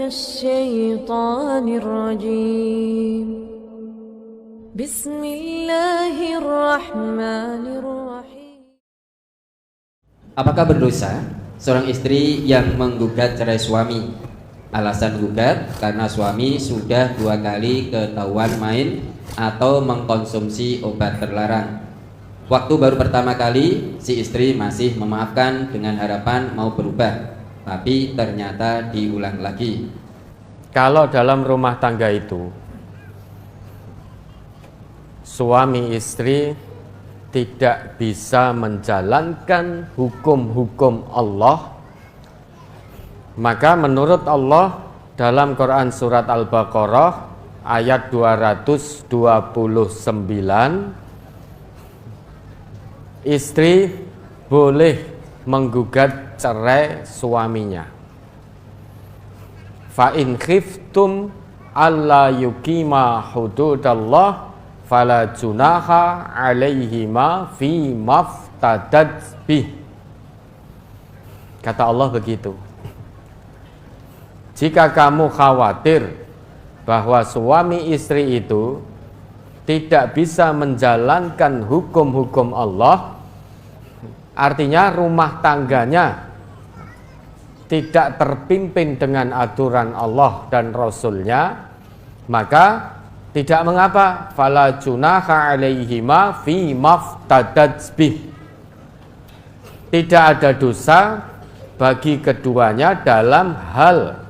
الشيطان الرجيم بسم الله الرحمن الرحيم. Apakah berdosa seorang istri yang menggugat cerai suami? Alasan gugat karena suami sudah 2 kali ketahuan main atau mengkonsumsi obat terlarang. Waktu baru pertama kali si istri masih memaafkan dengan harapan mau berubah, tapi ternyata diulang lagi. Kalau dalam rumah tangga itu suami istri tidak bisa menjalankan hukum-hukum Allah, maka menurut Allah dalam Quran surat Al-Baqarah ayat 229, istri boleh menggugat cerai suaminya. Fa in khiftum alla yuqima hududallah fala junaha alaihima fi maftadat bih. Kata Allah begitu. Jika kamu khawatir bahwa suami istri itu tidak bisa menjalankan hukum-hukum Allah, artinya rumah tangganya tidak terpimpin dengan aturan Allah dan Rasulnya, maka tidak mengapa. Fala junaha alaihima fi maftadat bih. Tidak ada dosa bagi keduanya dalam hal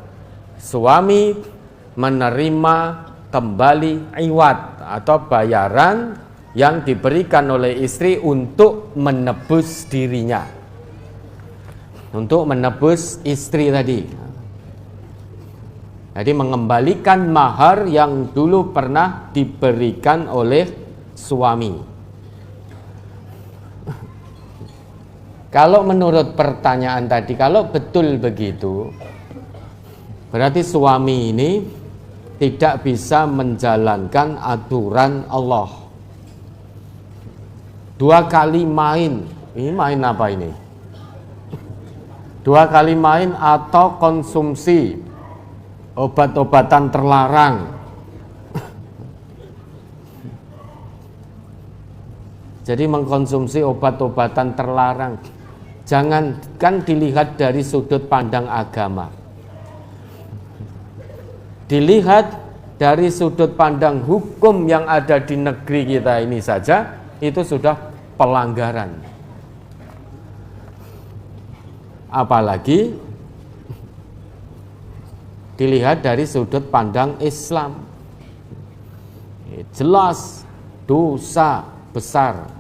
suami menerima kembali iwat atau bayaran yang diberikan oleh istri untuk menebus dirinya, untuk menebus istri tadi. Jadi mengembalikan mahar yang dulu pernah diberikan oleh suami. Kalau menurut pertanyaan tadi, kalau betul begitu, berarti suami ini tidak bisa menjalankan aturan Allah. 2 kali main, ini main apa ini? 2 kali main atau konsumsi obat-obatan terlarang. Jadi mengkonsumsi obat-obatan terlarang, jangankan dilihat dari sudut pandang agama, dilihat dari sudut pandang hukum yang ada di negeri kita ini saja, itu sudah pelanggaran. Apalagi dilihat dari sudut pandang Islam, jelas dosa besar.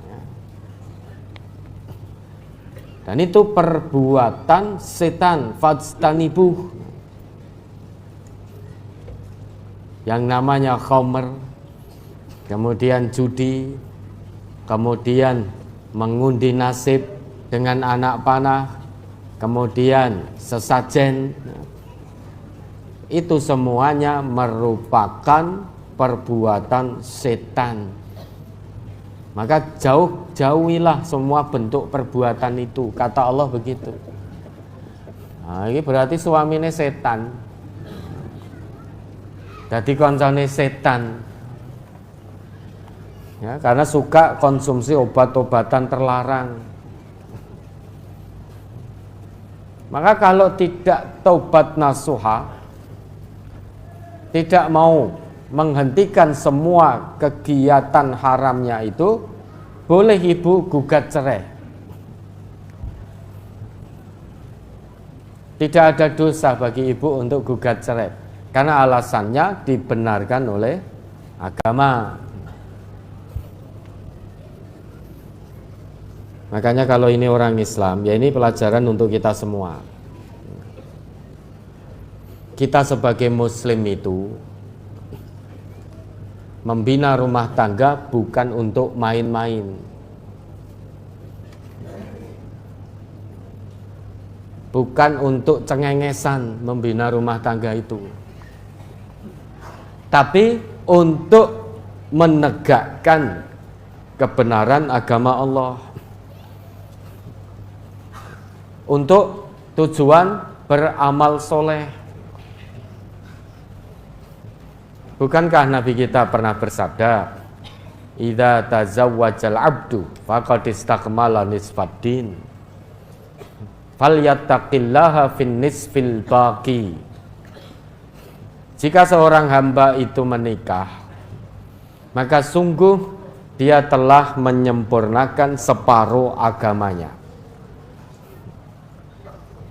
Dan itu perbuatan setan, fajtanibuh. Yang namanya khamr, kemudian judi, kemudian mengundi nasib dengan anak panah, kemudian sesajen, itu semuanya merupakan perbuatan setan. Maka jauhilah semua bentuk perbuatan itu, kata Allah begitu. Nah, ini berarti suaminya setan, jadi koncone setan. Ya, karena suka konsumsi obat-obatan terlarang. Maka kalau tidak taubat nasuha, tidak mau menghentikan semua kegiatan haramnya itu, boleh ibu gugat cerai. Tidak ada dosa bagi ibu untuk gugat cerai, karena alasannya dibenarkan oleh agama. Makanya kalau ini orang Islam, ya ini pelajaran untuk kita semua. Kita sebagai muslim itu membina rumah tangga bukan untuk main-main, bukan untuk cengengesan membina rumah tangga itu, tapi untuk menegakkan kebenaran agama Allah, untuk tujuan beramal soleh. Bukankah Nabi kita pernah bersabda, idza tazawwajal abdu faqad istakmala nisfaddin falyattaqillaha fin nisfil baqi. Jika seorang hamba itu menikah, maka sungguh dia telah menyempurnakan separuh agamanya.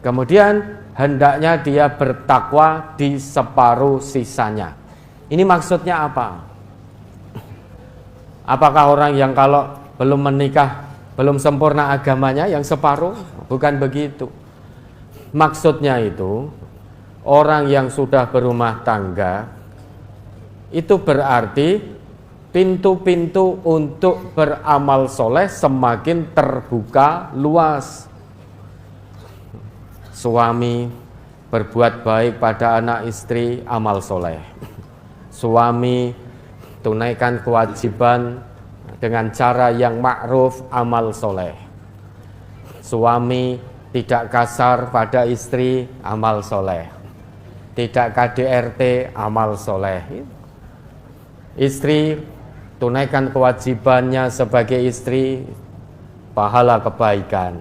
Kemudian hendaknya dia bertakwa di separuh sisanya. Ini maksudnya apa? Apakah orang yang kalau belum menikah, belum sempurna agamanya yang separuh? Bukan begitu. Maksudnya itu, orang yang sudah berumah tangga, itu berarti pintu-pintu untuk beramal soleh semakin terbuka luas. Suami berbuat baik pada anak istri, amal soleh. Suami tunaikan kewajiban dengan cara yang ma'ruf, amal soleh. Suami tidak kasar pada istri, amal soleh. Tidak KDRT, amal soleh. Istri tunaikan kewajibannya sebagai istri, pahala kebaikan.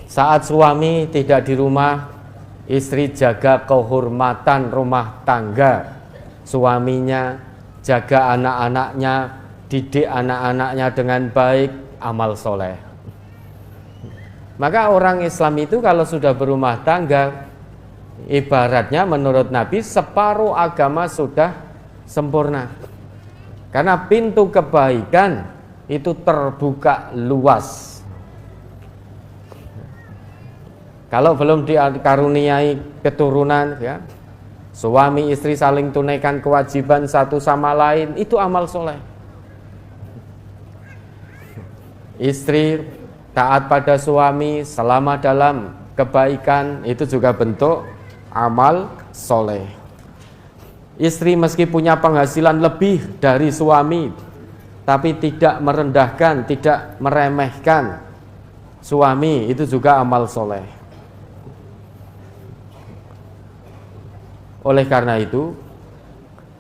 Saat suami tidak di rumah, istri jaga kehormatan rumah tangga suaminya, jaga anak-anaknya, didik anak-anaknya dengan baik, amal soleh. Maka orang Islam itu kalau sudah berumah tangga, ibaratnya menurut Nabi separuh agama sudah sempurna. Karena pintu kebaikan itu terbuka luas. Kalau belum dikaruniai keturunan, ya, suami istri saling tunaikan kewajiban satu sama lain, itu amal soleh. Istri taat pada suami selama dalam kebaikan, itu juga bentuk amal soleh. Istri meski punya penghasilan lebih dari suami, tapi tidak merendahkan, tidak meremehkan suami, itu juga amal soleh. Oleh karena itu,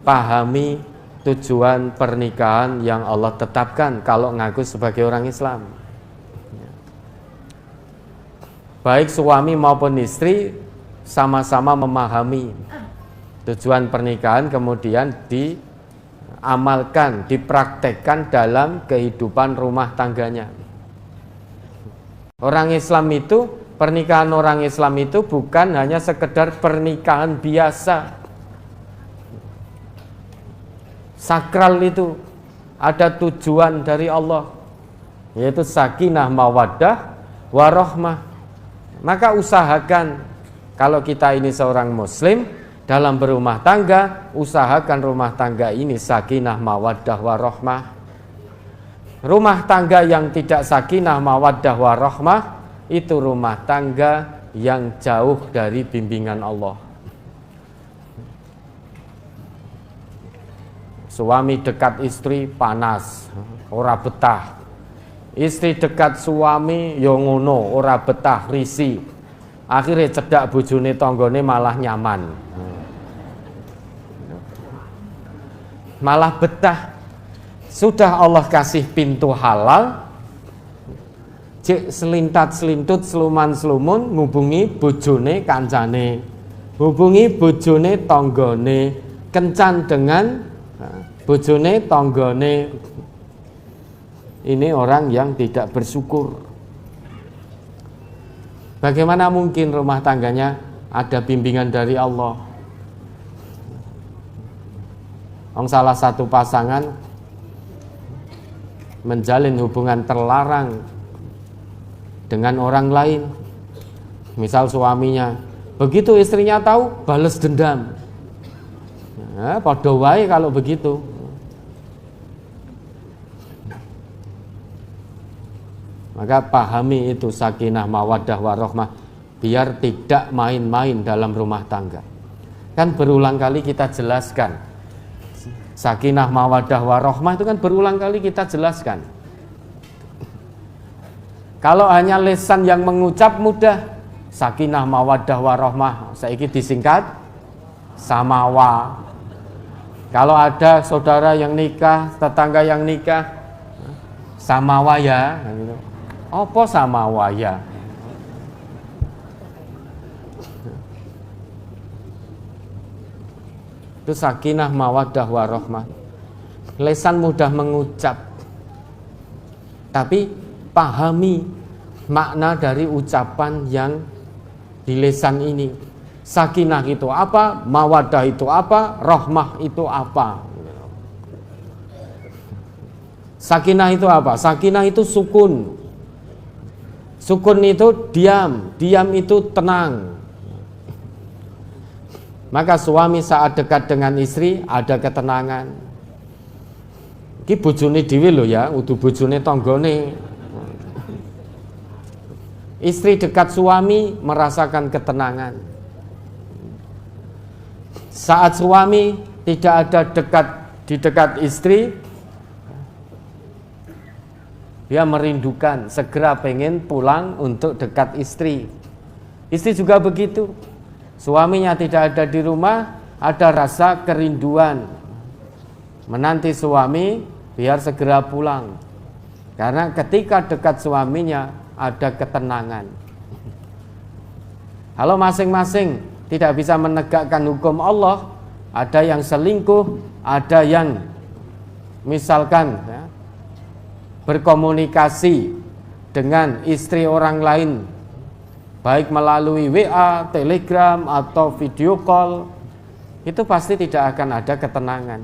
pahami tujuan pernikahan yang Allah tetapkan kalau ngaku sebagai orang Islam. Baik suami maupun istri sama-sama memahami tujuan pernikahan, kemudian diamalkan, dipraktekkan dalam kehidupan rumah tangganya. Orang Islam itu, pernikahan orang Islam itu bukan hanya sekedar pernikahan biasa. Sakral itu ada tujuan dari Allah, yaitu sakinah, mawaddah, warahmah. Maka usahakan, kalau kita ini seorang muslim, dalam berumah tangga, usahakan rumah tangga ini sakinah, mawaddah, warahmah. Rumah tangga yang tidak sakinah, mawaddah, warahmah, itu rumah tangga yang jauh dari bimbingan Allah. Suami dekat istri panas, ora betah. Istri dekat suami yo ngono, ora betah, risih. Akhirnya cedak bojone tanggane malah nyaman. Malah betah. Sudah Allah kasih pintu halal, cek selintat-selintut, seluman-selumun ngubungi bojone kancane, hubungi bojone tanggane, kencan dengan bojone tanggane. Ini orang yang tidak bersyukur. Bagaimana mungkin rumah tangganya ada bimbingan dari Allah? Salah satu pasangan menjalin hubungan terlarang dengan orang lain. Misal suaminya, begitu istrinya tahu, balas dendam. Nah, padha wae kalau begitu. Maka pahami itu sakinah, mawaddah, warahmah, biar tidak main-main dalam rumah tangga. Kan berulang kali kita jelaskan, sakinah, mawaddah, warahmah itu kan berulang kali kita jelaskan. Kalau hanya lisan yang mengucap mudah, sakinah, mawaddah, warahmah, saiki disingkat samawa. Kalau ada saudara yang nikah, tetangga yang nikah, samawaya, gitu. Apa samawaya? Itu sakinah mawaddah warahmah. Lesan mudah mengucap, tapi pahami makna dari ucapan yang di lesan ini. Sakinah itu apa? Mawaddah itu apa? Rahmah itu apa? Sakinah itu apa? Sakinah itu sukun. Sukun itu diam, diam itu tenang. Maka suami saat dekat dengan istri ada ketenangan. Ki bojone dhewe lho ya, udu bojone tanggane. Istri dekat suami merasakan ketenangan. Saat suami tidak ada di dekat istri, dia merindukan, segera pengen pulang untuk dekat istri. Istri juga begitu. Suaminya tidak ada di rumah, ada rasa kerinduan. Menanti suami biar segera pulang. Karena ketika dekat suaminya ada ketenangan. Kalau masing-masing tidak bisa menegakkan hukum Allah, ada yang selingkuh, ada yang misalkan ya, berkomunikasi dengan istri orang lain, baik melalui WA, Telegram, atau video call, itu pasti tidak akan ada ketenangan.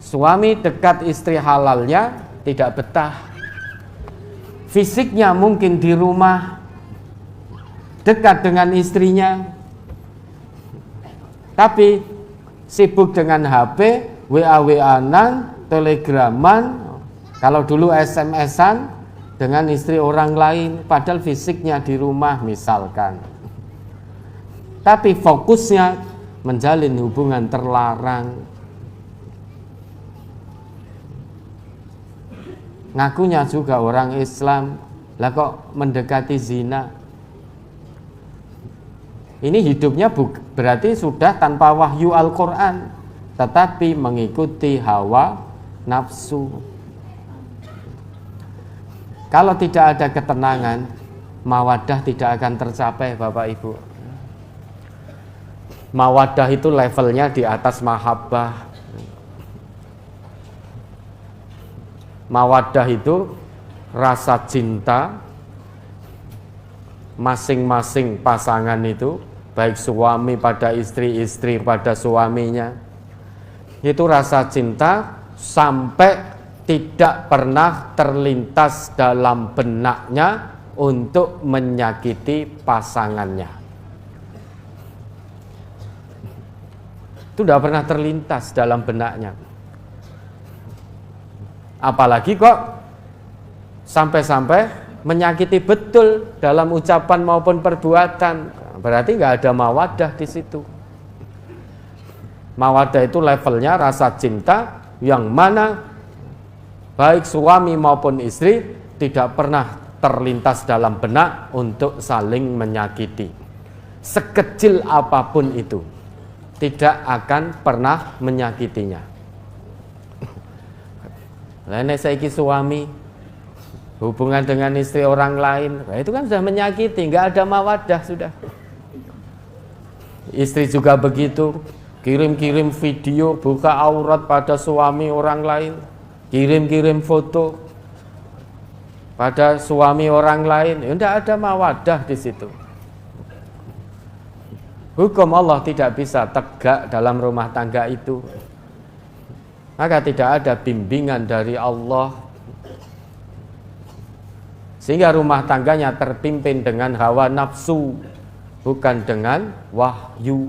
Suami dekat istri halalnya tidak betah. Fisiknya mungkin di rumah, dekat dengan istrinya, tapi sibuk dengan HP, WA-WA-an, Telegraman, kalau dulu SMS-an dengan istri orang lain, padahal fisiknya di rumah misalkan. Tapi fokusnya menjalin hubungan terlarang. Ngakunya juga orang Islam, lah kok mendekati zina. Ini hidupnya berarti sudah tanpa wahyu Al-Quran, tetapi mengikuti hawa nafsu. Kalau tidak ada ketenangan, mawaddah tidak akan tercapai, Bapak Ibu. Mawaddah itu levelnya di atas mahabbah. Mawaddah itu rasa cinta masing-masing pasangan itu, baik suami pada istri, istri pada suaminya, itu rasa cinta sampai tidak pernah terlintas dalam benaknya untuk menyakiti pasangannya. Itu tidak pernah terlintas dalam benaknya. Apalagi kok sampai-sampai menyakiti betul dalam ucapan maupun perbuatan, berarti nggak ada mawaddah di situ. Mawaddah itu levelnya rasa cinta yang mana baik suami maupun istri tidak pernah terlintas dalam benak untuk saling menyakiti. Sekecil apapun itu, tidak akan pernah menyakitinya. Lainnya saiki suami hubungan dengan istri orang lain, nah itu kan sudah menyakiti, nggak ada mawaddah sudah. Istri juga begitu, kirim-kirim video buka aurat pada suami orang lain, kirim-kirim foto pada suami orang lain, ya tidak ada mawaddah di situ. Hukum Allah tidak bisa tegak dalam rumah tangga itu. Maka tidak ada bimbingan dari Allah, sehingga rumah tangganya terpimpin dengan hawa nafsu, bukan dengan wahyu.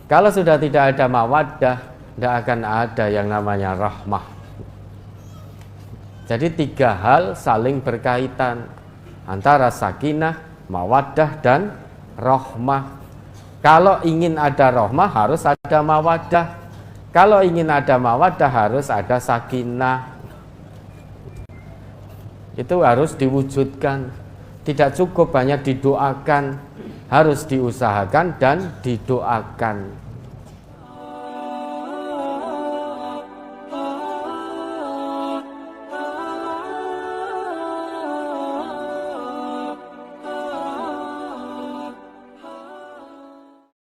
Kalau sudah tidak ada mawaddah, tidak akan ada yang namanya rahmah. Jadi 3 hal saling berkaitan antara sakinah, mawaddah, dan rahmah. Kalau ingin ada rahmah harus ada mawaddah. Kalau ingin ada mawaddah harus ada sakinah. Itu harus diwujudkan. Tidak cukup hanya didoakan, harus diusahakan dan didoakan.